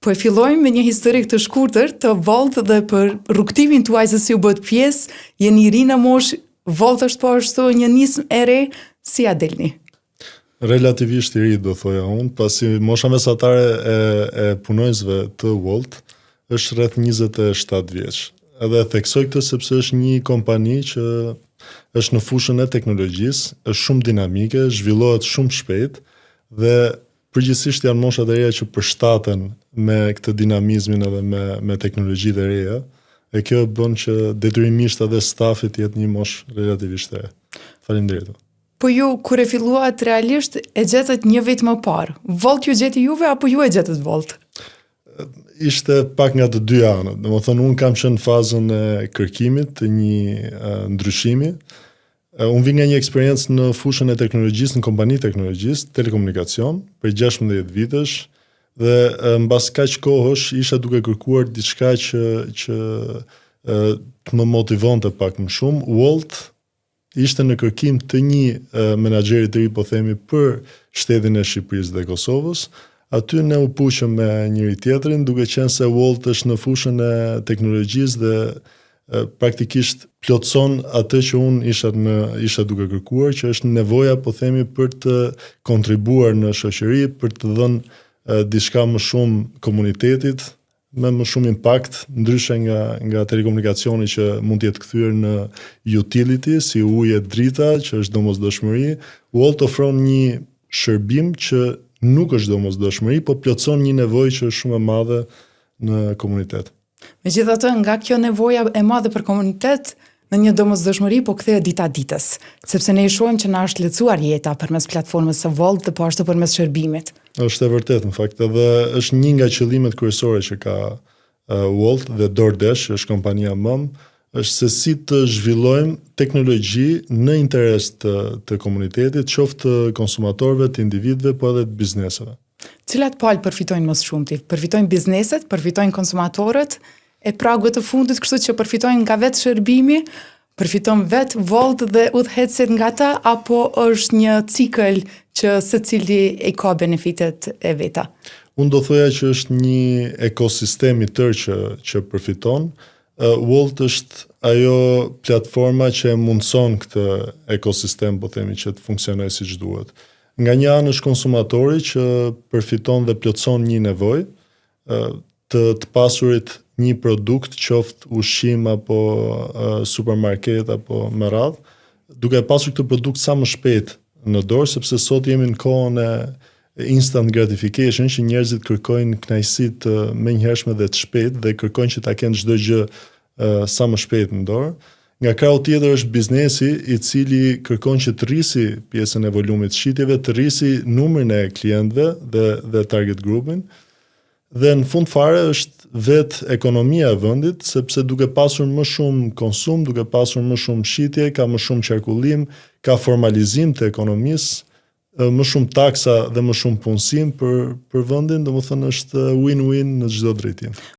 Po e fillojmë me një historik të shkurtër të Volt dhe për rrugtimin tuaj se si u bët pjesë, jeni ri në moshë, Volt është po ashtu një nismë e re, si a delni? Relativisht i ri do thoja unë, pasi mosha mesatare e punojësve të Volt është rreth 27 vjeç. Edhe theksoj këtë sepse është një kompani që është në fushën e teknologjisë, është shumë dinamike, zhvillohet shumë shpejt dhe përgjithsisht janë moshat e reja që përshtaten me këtë dinamizmin edhe me teknologjitë e reja, e kjo bën që detyrimisht edhe stafit jetë një moshë relativisht e re. Faleminderit. Po ju, kur e filluat realisht, e gjetët një vit më parë. Volt ju gjeti juve, apo ju e gjetët Volt? Ishte pak nga të dy anët. Domethënë, unë kam qenë në fazën e kërkimit të një ndryshimi. Unë vi nga një eksperiencë në fushën e teknologjisë, në kompani teknologjisë, telekomunikacion, për 16 vitesh, dhe mbas kaq kohësh isha duke kërkuar diçka që të më motivonte pak më shumë. Volt ishte në kërkim të një menaxheri të ri, po themi, për shtetin e Shqipërisë dhe Kosovës. Aty ne u puqëm me njëri tjetrin, duke qenë se Volt është në fushën e teknologjisë dhe praktikisht plotson atë që unë isha duke kërkuar, që është nevoja, po themi, për të kontribuar në shoqëri, për të dhënë diçka më shumë komunitetit, me më shumë impact, ndryshe nga telekomunikacioni që mund të jetë kthyer në utility, si uji e drita, që është domosdoshmëri. Volt ofron një shërbim që nuk është domosdoshmëri, po plotson një nevojë që është shumë e madhe në komunitet. Megjithatë, nga kjo nevoja e madhe për komunitet, në një domosdoshmëri po kthehet dita ditës, sepse ne i shohim që na është lehtësuar jeta përmes platformës së Volt dhe po ashtu përmes shërbimit. Është e vërtetë në fakt, edhe është një nga qëllimet kryesore që ka Volt dhe DoorDash, është kompania mëm, është se si të zhvillojmë teknologji në interes të komunitetit, qoftë të konsumatorëve, të individëve, po edhe të bizneseve. Cilat palë përfitojnë më shumti? Përfitojnë bizneset, përfitojnë konsumatorët, e pragu të fundit, kështu që përfitojnë nga vetë shërbimi, përfiton vetë Volt dhe udhëheqësit nga ta, apo është një cikël që secili e ka benefitet e veta? Unë do thoja që është një ekosistem i tërë që përfiton. Volt është ajo platforma që e mundson këtë ekosistem, po themi, që të funksionojë siç duhet. Nga një anë është konsumatori që përfiton dhe plotson një nevojë, të pasurit një produkt, qoftë ushqim apo supermarket apo me radhë, duke pasur këtë produkt sa më shpejt në dorë, sepse sot jemi në kohën e instant gratification, që njerëzit kërkojnë kënaqësi të menjëhershme dhe të shpejtë dhe kërkojnë që ta kenë çdo gjë sa më shpejt në dorë. Nga krau tjetër është biznesi, i cili kërkon që të rrisi pjesën e volumit shitjeve, të rrisi numrin e klientëve dhe target grupin. Dhe në fund fare është vetë ekonomia e vendit, sepse duke pasur më shumë konsum, duke pasur më shumë shitje, ka më shumë qarkullim, ka formalizim të ekonomisë, më shumë taksa dhe më shumë punësim për vendin, domethënë është win-win në çdo drejtim.